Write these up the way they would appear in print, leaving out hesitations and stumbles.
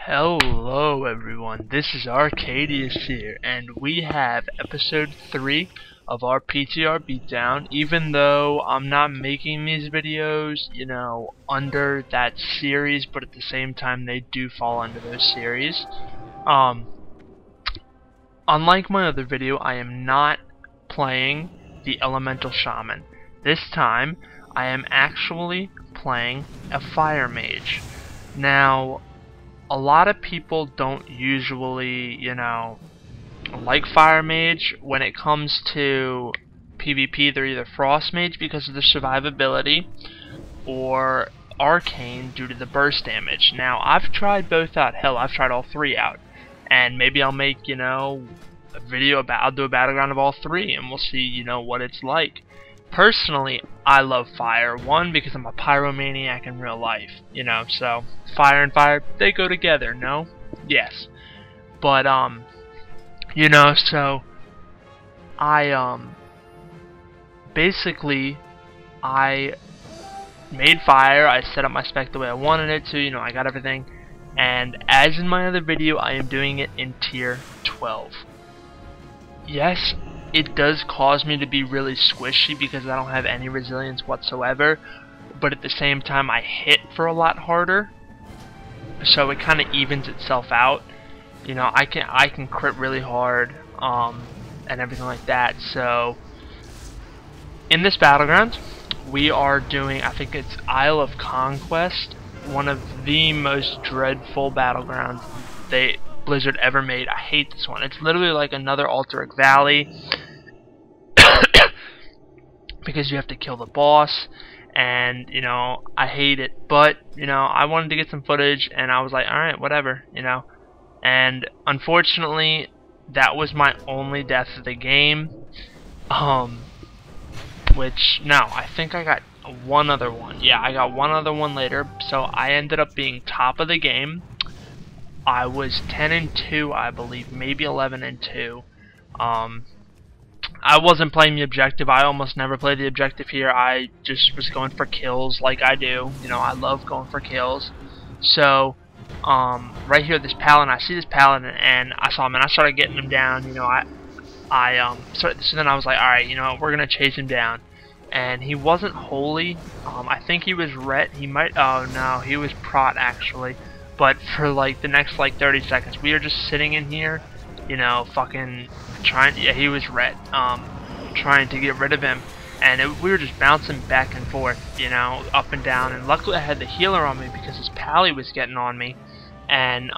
Hello everyone, this is Arcadius here, and we have episode 3 of our PTR Beatdown. Even though I'm not making these videos, under that series, but at the same time they do fall under those series. Unlike my other video, I am not playing the Elemental Shaman. This time, I am actually playing a Fire Mage. Now, a lot of people don't usually, like Fire Mage. When it comes to PvP, they're either Frost Mage because of the survivability, or Arcane due to the burst damage. Now, I've tried both out. Hell, I've tried all three out. And maybe I'll make, a video about, I'll do a battleground of all three, and we'll see, what it's like. Personally, I love fire. One, because I'm a pyromaniac in real life, so fire and fire, they go together, no? Yes. But, so basically, I made fire, I set up my spec the way I wanted it to, I got everything, and as in my other video, I am doing it in tier 12. Yes, it does cause me to be really squishy because I don't have any resilience whatsoever, but at the same time I hit for a lot harder, so it kind of evens itself out. I can crit really hard and everything like that. So in this battleground we are doing, I think it's Isle of Conquest, one of the most dreadful battlegrounds Blizzard ever made. I hate this one. It's literally like another Alterac Valley because you have to kill the boss, and I hate it, but I wanted to get some footage and I was like, alright, whatever, and unfortunately that was my only death of the game, which, no, I think I got one other one. Yeah, I got one other one later, so I ended up being top of the game. I was 10-2, I believe, maybe 11-2. I wasn't playing the objective. I almost never play the objective here. I just was going for kills like I do. I love going for kills. So, right here, this paladin, I see this paladin, and I saw him, and I started getting him down. So then I was like, alright, we're gonna chase him down. And he wasn't holy. I think he was ret. He might. Oh no, he was prot actually. But for like the next 30 seconds, we were just sitting in here, fucking trying. Yeah, he was ret. Trying to get rid of him, and we were just bouncing back and forth, up and down. And luckily, I had the healer on me because his pally was getting on me, and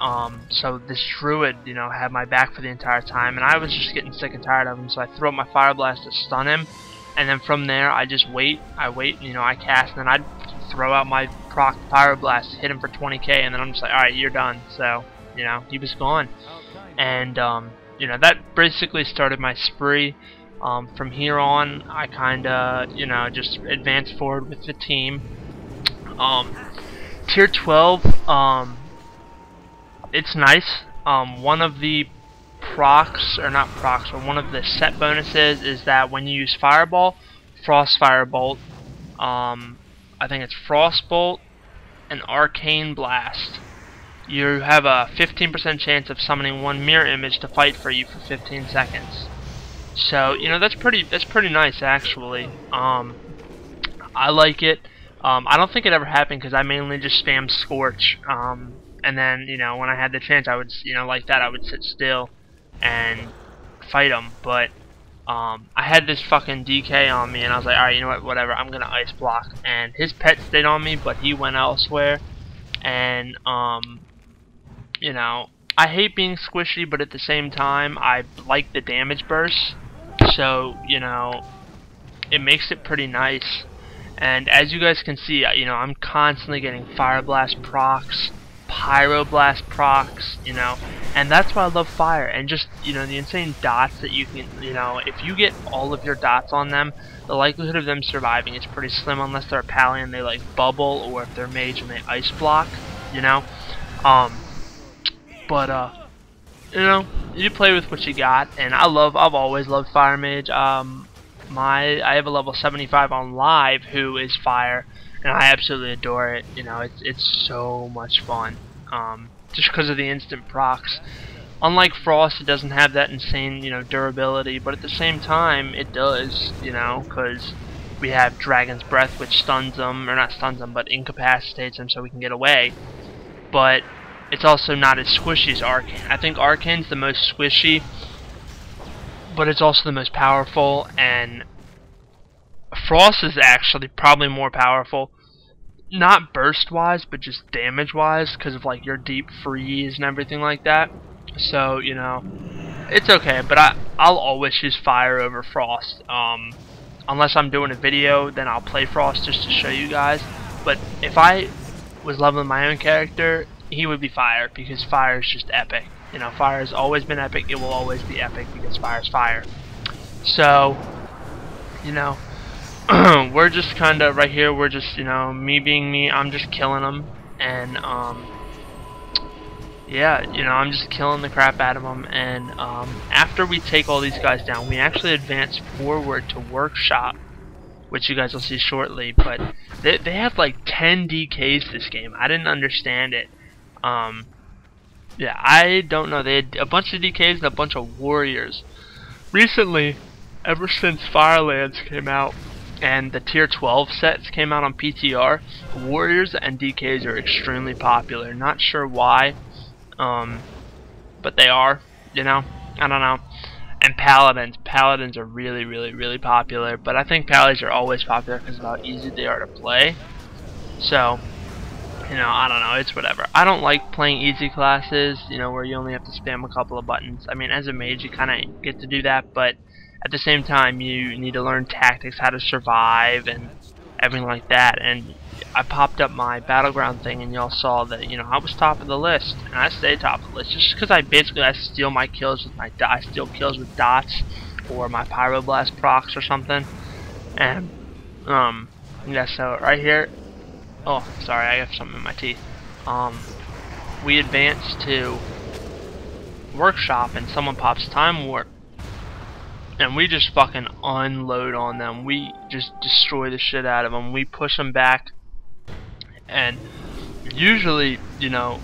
so this druid, had my back for the entire time, and I was just getting sick and tired of him. So I threw up my fire blast to stun him, and then from there, I just wait. I cast, and then I'd throw out my proc pyroblast, hit him for 20k, and then I'm just like, alright, you're done. So, he was gone. And, that basically started my spree. From here on, I kinda, just advanced forward with the team. Tier 12, it's nice. One of the procs, or not procs, but one of the set bonuses is that when you use Fireball, Frost Firebolt, I think it's Frostbolt and Arcane Blast, you have a 15% chance of summoning one mirror image to fight for you for 15 seconds. So, that's pretty nice actually. I like it. I don't think it ever happened because I mainly just spam Scorch. And then, when I had the chance, I would, like that, I would sit still and fight him. But I had this fucking DK on me, and I was like, alright, you know what, whatever, I'm gonna ice block. And his pet stayed on me, but he went elsewhere. And, I hate being squishy, but at the same time, I like the damage burst. So, it makes it pretty nice. And as you guys can see, I'm constantly getting Fire Blast procs, Pyroblast procs, and that's why I love fire. And just, the insane dots that you can, if you get all of your dots on them, the likelihood of them surviving is pretty slim unless they're a pally and they like bubble, or if they're mage and they ice block, you play with what you got, and I've always loved Fire Mage. I have a level 75 on live who is fire, and I absolutely adore it. It's so much fun. just because of the instant procs. Unlike Frost, it doesn't have that insane, you know, durability, but at the same time, it does, you know, because we have Dragon's Breath, which stuns them, or not stuns them, but incapacitates them so we can get away. But it's also not as squishy as Arcane. I think Arcane's the most squishy, but it's also the most powerful, and Frost is actually probably more powerful. Not burst-wise, but just damage-wise, because of, like, your deep freeze and everything like that. So, you know, it's okay, but I'll always choose Fire over Frost. Unless I'm doing a video, then I'll play Frost just to show you guys. But if I was leveling my own character, he would be Fire, because Fire is just epic. You know, Fire has always been epic, it will always be epic, because Fire is Fire. So, you know, we're just kind of, right here, we're just, you know, me being me, I'm just killing them, and, yeah, you know, I'm just killing the crap out of them, and after we take all these guys down, we actually advance forward to Workshop, which you guys will see shortly, but they have like 10 DKs this game. I didn't understand it. Yeah, I don't know. They had a bunch of DKs and a bunch of warriors. Recently, ever since Firelands came out, and the tier 12 sets came out on PTR, warriors and DKs are extremely popular. Not sure why. But they are, you know, I don't know. And paladins are really, really, really popular, but I think pallies are always popular because of how easy they are to play. So, you know, I don't know, it's whatever. I don't like playing easy classes, you know, where you only have to spam a couple of buttons. I mean, as a mage, you kind of get to do that, but at the same time, you need to learn tactics, how to survive, and everything like that. And I popped up my battleground thing, and y'all saw that, you know, I was top of the list, and I stay top of the list just because I steal my kills with I steal kills with dots or my pyroblast procs or something. And yeah, so right here, oh sorry, I have something in my teeth. We advance to Workshop, and someone pops Time Warp, and we just fucking unload on them. We just destroy the shit out of them. We push them back. And usually, you know,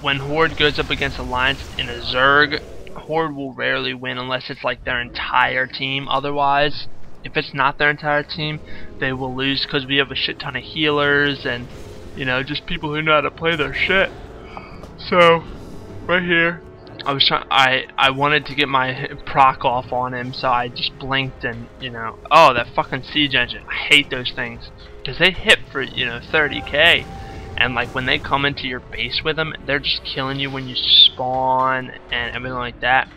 when Horde goes up against Alliance in a Zerg, Horde will rarely win unless it's like their entire team. Otherwise, if it's not their entire team, they will lose because we have a shit ton of healers and, you know, just people who know how to play their shit. So, right here, I wanted to get my proc off on him, so I just blinked and, you know, oh, that fucking siege engine. I hate those things. Because they hit for, you know, 30k, and like when they come into your base with them, they're just killing you when you spawn and everything like that.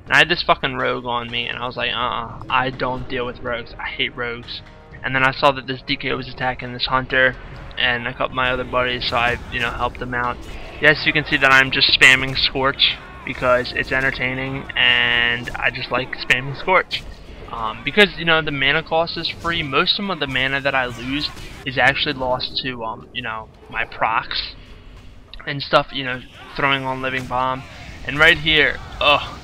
And I had this fucking rogue on me, and I was like, I don't deal with rogues. I hate rogues. And then I saw that this DK was attacking this hunter and a couple of my other buddies, so I, you know, helped them out. Yes, you can see that I'm just spamming Scorch because it's entertaining, and I just like spamming Scorch. Because, you know, the mana cost is free. Most of the mana that I lose is actually lost to, you know, my procs and stuff, you know, throwing on Living Bomb. And right here, ugh,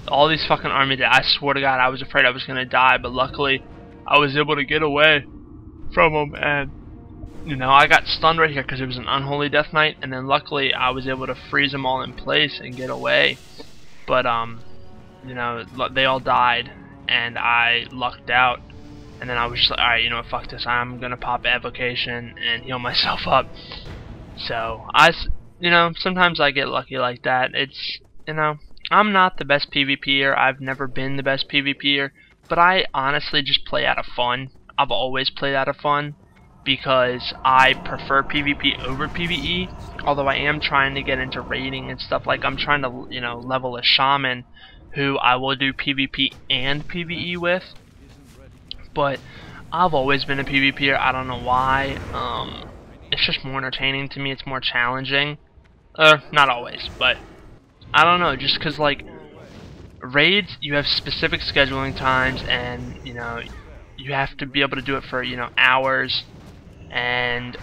all these fucking army dead. I swear to God, I was afraid I was going to die, but luckily I was able to get away from them, and, you know, I got stunned right here because it was an Unholy Death Knight, and then luckily I was able to freeze them all in place and get away. But, you know, they all died. And I lucked out, and then I was just like, alright, you know what, fuck this, I'm gonna pop Evocation and heal myself up. So, you know, sometimes I get lucky like that. It's, you know, I'm not the best PvPer, I've never been the best PvPer, but I honestly just play out of fun. I've always played out of fun, because I prefer PvP over PvE, although I am trying to get into raiding and stuff. Like, I'm trying to, you know, level a shaman who I will do PvP and PvE with, but I've always been a PvPer. I don't know why. It's just more entertaining to me. It's more challenging. Not always, but I don't know. Just because, like, raids, you have specific scheduling times, and, you know, you have to be able to do it for, you know, hours and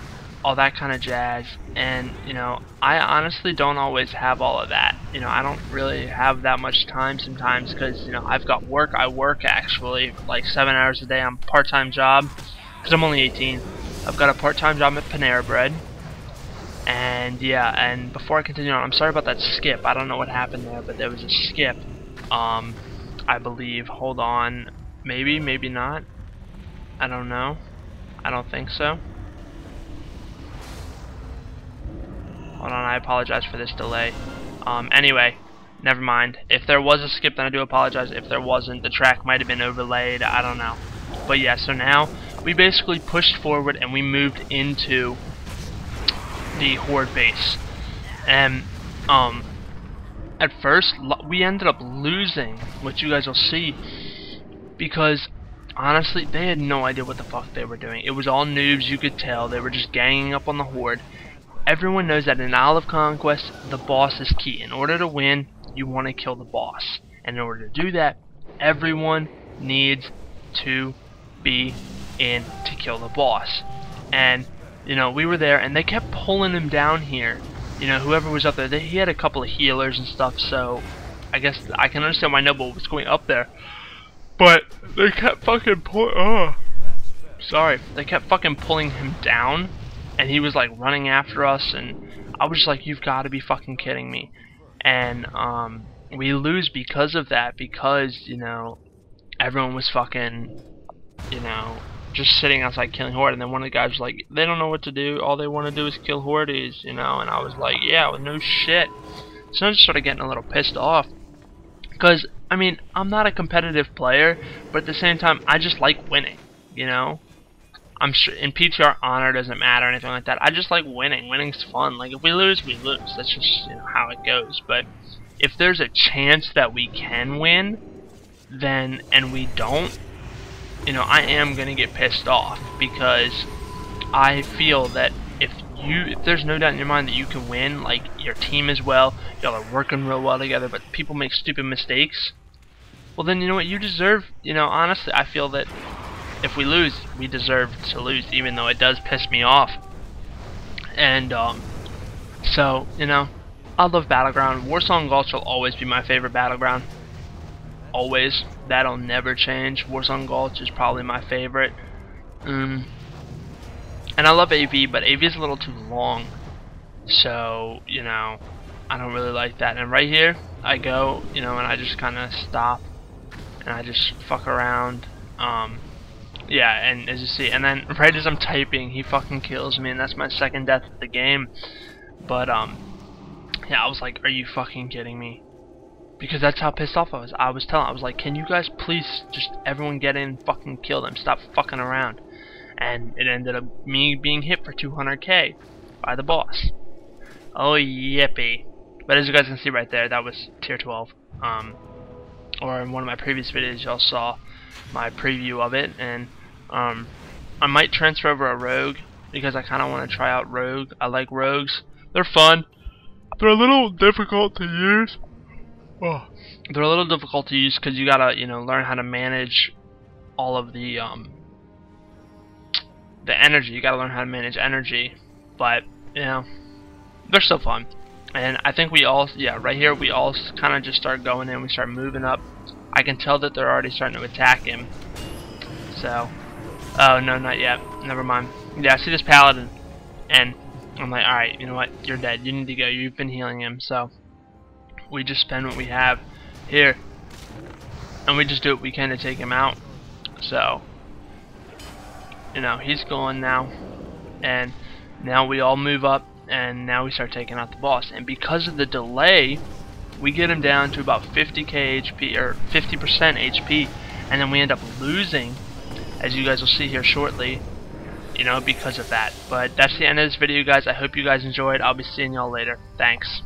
all that kind of jazz. And, you know, I honestly don't always have all of that. You know, I don't really have that much time sometimes because, you know, I've got work. I work actually like 7 hours a day on a part-time job because I'm only 18. I've got a part-time job at Panera Bread, And yeah, and before I continue on, I'm sorry about that skip. I don't know what happened there, but there was a skip. I believe. Hold on. Maybe, maybe not. I don't know. I don't think so. Hold on, I apologize for this delay. Anyway, never mind. If there was a skip, then I do apologize. If there wasn't, the track might have been overlaid. I don't know. But yeah, so now we basically pushed forward and we moved into the Horde base. And at first we ended up losing, which you guys will see, because honestly they had no idea what the fuck they were doing. It was all noobs, you could tell. They were just ganging up on the Horde. Everyone knows that in Isle of Conquest, the boss is key. In order to win, you want to kill the boss. And in order to do that, everyone needs to be in to kill the boss. And, you know, we were there, and they kept pulling him down here. You know, whoever was up there, he had a couple of healers and stuff, so I guess I can understand why Noble was going up there. But they kept fucking they kept fucking pulling him down. And he was like running after us, and I was just like, you've got to be fucking kidding me. And we lose because of that, because, you know, everyone was fucking, you know, just sitting outside killing Horde. And then one of the guys was like, they don't know what to do, all they want to do is kill Hordes, you know. And I was like, yeah, well, no shit. So I just started getting a little pissed off, because I mean, I'm not a competitive player, but at the same time I just like winning, you know. I'm sure in PTR honor doesn't matter or anything like that. I just like winning. Winning's fun. Like, if we lose, we lose. That's just, you know, how it goes. But if there's a chance that we can win, then, and we don't, you know, I am gonna get pissed off, because I feel that if there's no doubt in your mind that you can win, like your team as well, y'all are working real well together, but people make stupid mistakes, well then, you know what, you deserve, you know, honestly, I feel that if we lose, we deserve to lose, even though it does piss me off. And so, you know, I love Battleground. Warsong Gulch will always be my favorite Battleground. Always. That'll never change. Warsong Gulch is probably my favorite. And I love AV, but AV is a little too long. So, you know, I don't really like that. And right here, I go, you know, and I just kind of stop. And I just fuck around. Yeah, and as you see, and then right as I'm typing, he fucking kills me, and that's my second death of the game. But yeah, I was like, are you fucking kidding me? Because that's how pissed off I was. I was like, can you guys please just everyone get in and fucking kill them? Stop fucking around. And it ended up me being hit for 200k by the boss. Oh yippee! But as you guys can see right there, that was tier 12. Or in one of my previous videos, y'all saw my preview of it, and I might transfer over a rogue, because I kind of want to try out rogue. I like rogues. They're fun. They're a little difficult to use. Oh. They're a little difficult to use because you gotta, you know, learn how to manage all of the energy. You gotta learn how to manage energy, but you know, they're still fun. And I think we all, yeah, right here we all kind of just start going in. We start moving up. I can tell that they're already starting to attack him. So, oh no, not yet. Never mind. Yeah, I see this paladin, and I'm like, all right, you know what? You're dead. You need to go. You've been healing him. So we just spend what we have here, and we just do what we can to take him out. So, you know, he's gone now, and now we all move up, and now we start taking out the boss. And because of the delay, we get him down to about 50k HP, or 50% HP, and then we end up losing, as you guys will see here shortly, you know, because of that. But that's the end of this video, guys. I hope you guys enjoyed. I'll be seeing y'all later. Thanks.